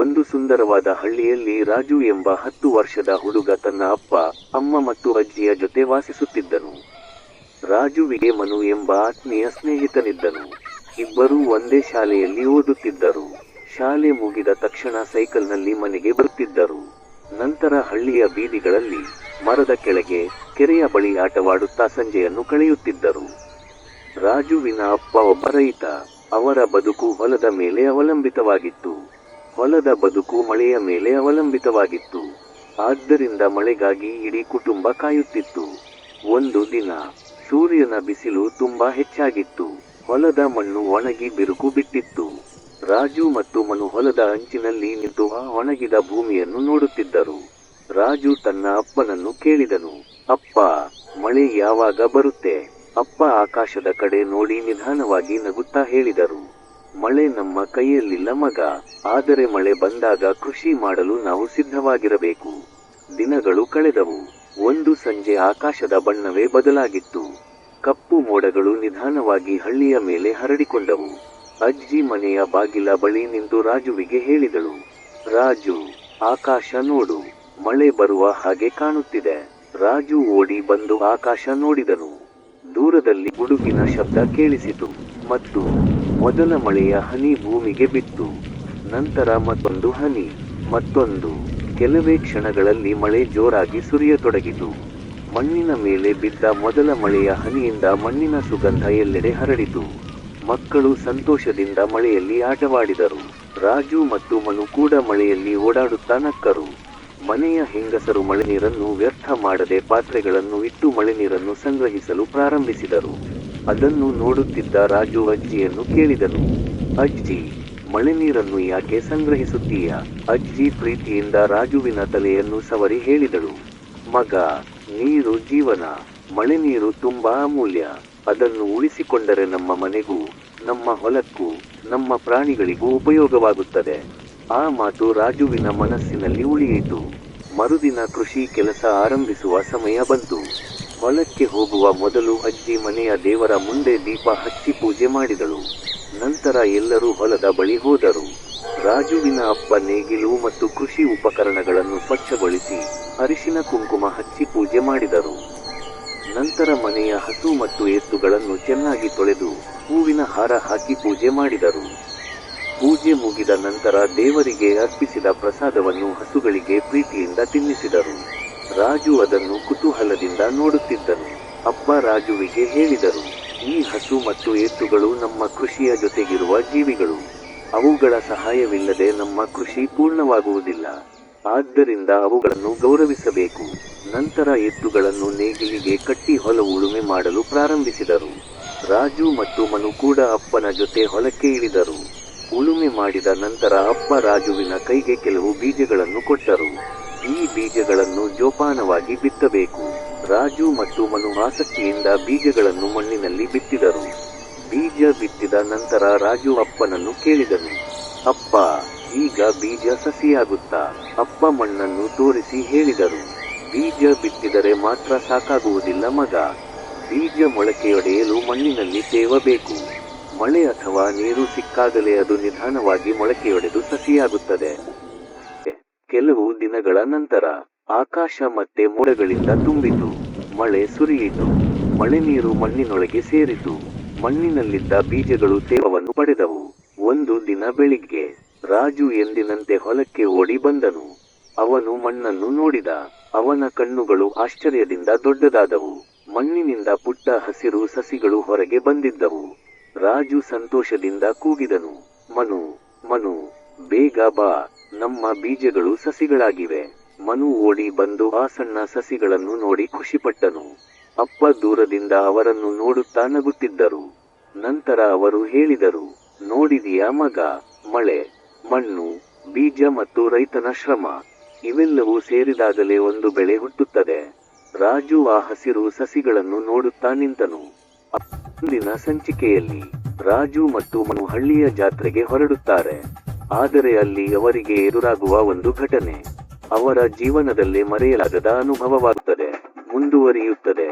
ಒಂದು ಸುಂದರವಾದ ಹಳ್ಳಿಯಲ್ಲಿ ರಾಜು ಎಂಬ 10 ವರ್ಷದ ಹುಡುಗ ತನ್ನ ಅಪ್ಪ, ಅಮ್ಮ ಮತ್ತು ಅಜ್ಜಿಯ ಜೊತೆ ವಾಸಿಸುತ್ತಿದ್ದನು. ರಾಜುವಿಗೆ ಮನು ಎಂಬ ಆತ್ಮೀಯ ಸ್ನೇಹಿತನಿದ್ದನು. ಇಬ್ಬರೂ ಒಂದೇ ಶಾಲೆಯಲ್ಲಿ ಓದುತ್ತಿದ್ದರು. ಶಾಲೆ ಮುಗಿದ ತಕ್ಷಣ ಸೈಕಲ್ನಲ್ಲಿ ಮನೆಗೆ ಬರುತ್ತಿದ್ದರು. ನಂತರ ಹಳ್ಳಿಯ ಬೀದಿಗಳಲ್ಲಿ, ಮರದ ಕೆಳಗೆ, ಕೆರೆಯ ಬಳಿ ಆಟವಾಡುತ್ತಾ ಸಂಜೆಯನ್ನು ಕಳೆಯುತ್ತಿದ್ದರು. ರಾಜುವಿನ ಅಪ್ಪ ಒಬ್ಬ ರೈತ. ಅವರ ಬದುಕು ಹೊಲದ ಮೇಲೆ ಅವಲಂಬಿತವಾಗಿತ್ತು. ಹೊಲದ ಬದುಕು ಮಳೆಯ ಮೇಲೆ ಅವಲಂಬಿತವಾಗಿತ್ತು. ಆದ್ದರಿಂದ ಮಳೆಗಾಗಿ ಇಡೀ ಕುಟುಂಬ ಕಾಯುತ್ತಿತ್ತು. ಒಂದು ದಿನ ಸೂರ್ಯನ ಬಿಸಿಲು ತುಂಬಾ ಹೆಚ್ಚಾಗಿತ್ತು. ಹೊಲದ ಮಣ್ಣು ಒಣಗಿ ಬಿರುಕು ಬಿಟ್ಟಿತ್ತು. ರಾಜು ಮತ್ತು ಮನು ಹೊಲದ ಅಂಚಿನಲ್ಲಿ ನಿಂತು ಆ ಒಣಗಿದ ಭೂಮಿಯನ್ನು ನೋಡುತ್ತಿದ್ದರು. ರಾಜು ತನ್ನ ಅಪ್ಪನನ್ನು ಕೇಳಿದನು, ಅಪ್ಪ, ಮಳೆ ಯಾವಾಗ ಬರುತ್ತೆ? ಅಪ್ಪ ಆಕಾಶದ ಕಡೆ ನೋಡಿ ನಿಧಾನವಾಗಿ ನಗುತ್ತಾ ಹೇಳಿದರು, ಮಳೆ ನಮ್ಮ ಕೈಯಲ್ಲಿಲ್ಲ ಮಗ, ಆದರೆ ಮಳೆ ಬಂದಾಗ ಕೃಷಿ ಮಾಡಲು ನಾವು ಸಿದ್ಧವಾಗಿರಬೇಕು. ದಿನಗಳು ಕಳೆದವು. ಒಂದು ಸಂಜೆ ಆಕಾಶದ ಬಣ್ಣವೇ ಬದಲಾಗಿತ್ತು. ಕಪ್ಪು ಮೋಡಗಳು ನಿಧಾನವಾಗಿ ಹಳ್ಳಿಯ ಮೇಲೆ ಹರಡಿಕೊಂಡವು. ಅಜ್ಜಿ ಮನೆಯ ಬಾಗಿಲ ಬಳಿ ನಿಂತು ರಾಜುವಿಗೆ ಹೇಳಿದಳು, ರಾಜು, ಆಕಾಶ ನೋಡು, ಮಳೆ ಬರುವ ಹಾಗೆ ಕಾಣುತ್ತಿದೆ. ರಾಜು ಓಡಿ ಬಂದು ಆಕಾಶ ನೋಡಿದನು. ದೂರದಲ್ಲಿ ಗುಡುಗಿನ ಶಬ್ದ ಕೇಳಿಸಿತು ಮತ್ತು ಮೊದಲ ಮಳೆಯ ಹನಿ ಭೂಮಿಗೆ ಬಿತ್ತು. ನಂತರ ಮತ್ತೊಂದು ಹನಿ, ಮತ್ತೊಂದು. ಕೆಲವೇ ಕ್ಷಣಗಳಲ್ಲಿ ಮಳೆ ಜೋರಾಗಿ ಸುರಿಯತೊಡಗಿತು. ಮಣ್ಣಿನ ಮೇಲೆ ಬಿದ್ದ ಮೊದಲ ಮಳೆಯ ಹನಿಯಿಂದ ಮಣ್ಣಿನ ಸುಗಂಧ ಎಲ್ಲೆಡೆ ಹರಡಿತು. ಮಕ್ಕಳು ಸಂತೋಷದಿಂದ ಮಳೆಯಲ್ಲಿ ಆಟವಾಡಿದರು. ರಾಜು ಮತ್ತು ಮನು ಕೂಡ ಮಳೆಯಲ್ಲಿ ಓಡಾಡುತ್ತಾ ನಕ್ಕರು. ಮನೆಯ ಹೆಂಗಸರು ಮಳೆನೀರನ್ನು ವ್ಯರ್ಥ ಮಾಡದೆ ಪಾತ್ರೆಗಳನ್ನು ಇಟ್ಟು ಮಳೆನೀರನ್ನು ಸಂಗ್ರಹಿಸಲು ಪ್ರಾರಂಭಿಸಿದರು. ಅದನ್ನು ನೋಡುತ್ತಿದ್ದ ರಾಜು ಅಜ್ಜಿಯನ್ನು ಕೇಳಿದನು, ಅಜ್ಜಿ, ಮಳೆನೀರನ್ನು ಯಾಕೆ ಸಂಗ್ರಹಿಸುತ್ತೀಯಾ? ಅಜ್ಜಿ ಪ್ರೀತಿಯಿಂದ ರಾಜುವಿನ ತಲೆಯನ್ನು ಸವರಿ ಹೇಳಿದಳು, ಮಗ, ನೀರು ಜೀವನ. ಮಳೆನೀರು ತುಂಬಾ ಅಮೂಲ್ಯ. ಅದನ್ನು ಉಳಿಸಿಕೊಂಡರೆ ನಮ್ಮ ಮನೆಗೂ, ನಮ್ಮ ಹೊಲಕ್ಕೂ, ನಮ್ಮ ಪ್ರಾಣಿಗಳಿಗೂ ಉಪಯೋಗವಾಗುತ್ತದೆ. ಆ ಮಾತು ರಾಜುವಿನ ಮನಸ್ಸಿನಲ್ಲಿ ಉಳಿಯಿತು. ಮರುದಿನ ಕೃಷಿ ಕೆಲಸ ಆರಂಭಿಸುವ ಸಮಯ ಬಂತು. ಹೊಲಕ್ಕೆ ಹೋಗುವ ಮೊದಲು ಅಜ್ಜಿ ಮನೆಯ ದೇವರ ಮುಂದೆ ದೀಪ ಹಚ್ಚಿ ಪೂಜೆ ಮಾಡಿದಳು. ನಂತರ ಎಲ್ಲರೂ ಹೊಲದ ಬಳಿ ಹೋದರು. ರಾಜುವಿನ ಅಪ್ಪ ನೇಗಿಲು ಮತ್ತು ಕೃಷಿ ಉಪಕರಣಗಳನ್ನು ಸ್ವಚ್ಛಗೊಳಿಸಿ, ಅರಿಶಿನ ಕುಂಕುಮ ಹಚ್ಚಿ ಪೂಜೆ ಮಾಡಿದರು. ನಂತರ ಮನೆಯ ಹಸು ಮತ್ತು ಎತ್ತುಗಳನ್ನು ಚೆನ್ನಾಗಿ ತೊಳೆದು, ಹೂವಿನ ಹಾರ ಹಾಕಿ ಪೂಜೆ ಮಾಡಿದರು. ಪೂಜೆ ಮುಗಿದ ನಂತರ ದೇವರಿಗೆ ಅರ್ಪಿಸಿದ ಪ್ರಸಾದವನ್ನು ಹಸುಗಳಿಗೆ ಪ್ರೀತಿಯಿಂದ ತಿನ್ನಿಸಿದರು. ರಾಜು ಅದನ್ನು ಕುತೂಹಲದಿಂದ ನೋಡುತ್ತಿದ್ದನು. ಅಪ್ಪ ರಾಜುವಿಗೆ ಹೇಳಿದರು, ಈ ಹಸು ಮತ್ತು ಎತ್ತುಗಳು ನಮ್ಮ ಕೃಷಿಯ ಜೊತೆಗಿರುವ ಜೀವಿಗಳು. ಅವುಗಳ ಸಹಾಯವಿಲ್ಲದೆ ನಮ್ಮ ಕೃಷಿ ಪೂರ್ಣವಾಗುವುದಿಲ್ಲ. ಆದ್ದರಿಂದ ಅವುಗಳನ್ನು ಗೌರವಿಸಬೇಕು. ನಂತರ ಎತ್ತುಗಳನ್ನು ನೇಗಿಲಿಗೆ ಕಟ್ಟಿ ಹೊಲ ಉಳುಮೆ ಮಾಡಲು ಪ್ರಾರಂಭಿಸಿದರು. ರಾಜು ಮತ್ತು ಮನು ಕೂಡ ಅಪ್ಪನ ಜೊತೆ ಹೊಲಕ್ಕೆ ಇಳಿದರು. ಉಳುಮೆ ಮಾಡಿದ ನಂತರ ಅಪ್ಪ ರಾಜುವಿನ ಕೈಗೆ ಕೆಲವು ಬೀಜಗಳನ್ನು ಕೊಟ್ಟರು. ಈ ಬೀಜಗಳನ್ನು ಜೋಪಾನವಾಗಿ ಬಿತ್ತಬೇಕು. ರಾಜು ಮತ್ತು ಮನು ಆಸಕ್ತಿಯಿಂದ ಬೀಜಗಳನ್ನು ಮಣ್ಣಿನಲ್ಲಿ ಬಿತ್ತಿದರು. ಬೀಜ ಬಿತ್ತಿದ ನಂತರ ರಾಜು ಅಪ್ಪನನ್ನು ಕೇಳಿದನು, ಅಪ್ಪ, ಈಗ ಬೀಜ ಸಸಿಯಾಗುತ್ತಾ? ಅಪ್ಪ ಮಣ್ಣನ್ನು ತೋರಿಸಿ ಹೇಳಿದರು, ಬೀಜ ಬಿತ್ತಿದರೆ ಮಾತ್ರ ಸಾಕಾಗುವುದಿಲ್ಲ ಮಗ. ಬೀಜ ಮೊಳಕೆಯೊಡೆಯಲು ಮಣ್ಣಿನಲ್ಲಿ ತೇವಬೇಕು. ಮಳೆ ಅಥವಾ ನೀರು ಸಿಕ್ಕಾಗಲೇ ಅದು ನಿಧಾನವಾಗಿ ಮೊಳಕೆಯೊಡೆದು ಸಸಿಯಾಗುತ್ತದೆ. ಕೆಲವು ದಿನಗಳ ನಂತರ ಆಕಾಶ ಮತ್ತೆ ಮೋಡಗಳಿಂದ ತುಂಬಿತು. ಮಳೆ ಸುರಿಯಿತು. ಮಳೆ ನೀರು ಮಣ್ಣಿನೊಳಗೆ ಸೇರಿತು. ಮಣ್ಣಿನಲ್ಲಿದ್ದ ಬೀಜಗಳು ತೇವವನ್ನು ಪಡೆದವು. ಒಂದು ದಿನ ಬೆಳಿಗ್ಗೆ ರಾಜು ಎಂದಿನಂತೆ ಹೊಲಕ್ಕೆ ಓಡಿ ಬಂದನು. ಅವನು ಮಣ್ಣನ್ನು ನೋಡಿದ. ಅವನ ಕಣ್ಣುಗಳು ಆಶ್ಚರ್ಯದಿಂದ ದೊಡ್ಡದಾದವು. ಮಣ್ಣಿನಿಂದ ಪುಟ್ಟ ಹಸಿರು ಸಸಿಗಳು ಹೊರಗೆ ಬಂದಿದ್ದವು. ರಾಜು ಸಂತೋಷದಿಂದ ಕೂಗಿದನು, ಮನು, ಮನು, ಬೇಗ ಬಾ, ನಮ್ಮ ಬೀಜಗಳು ಸಸಿಗಳಾಗಿವೆ. ಮನು ಓಡಿ ಬಂದು ಆ ಸಣ್ಣ ಸಸಿಗಳನ್ನು ನೋಡಿ ಖುಷಿಪಟ್ಟನು. ಅಪ್ಪ ದೂರದಿಂದ ಅವರನ್ನು ನೋಡುತ್ತಾ ನಗುತ್ತಿದ್ದರು. ನಂತರ ಅವರು ಹೇಳಿದರು, ನೋಡಿದೀಯಾ ಮಗ, ಮಳೆ, ಮಣ್ಣು, ಬೀಜ ಮತ್ತು ರೈತನ ಶ್ರಮ, ಇವೆಲ್ಲವೂ ಸೇರಿದಾಗಲೇ ಒಂದು ಬೆಳೆ ಹುಟ್ಟುತ್ತದೆ. ರಾಜು ಆ ಹಸಿರು ಸಸಿಗಳನ್ನು ನೋಡುತ್ತಾ ನಿಂತನು. ಮುಂದಿನ ಸಂಚಿಕೆಯಲ್ಲಿ ರಾಜು ಮತ್ತು ಮನು ಹಳ್ಳಿಯ ಜಾತ್ರೆಗೆ ಹೊರಡುತ್ತಾರೆ. ಆದರೆ ಅಲ್ಲಿ ಅವರಿಗೆ ಎದುರಾಗುವ ಒಂದು ಘಟನೆ ಅವರ ಜೀವನದಲ್ಲೇ ಮರೆಯಲಾಗದ ಅನುಭವವಾಗುತ್ತದೆ. ಮುಂದುವರಿಯುತ್ತದೆ.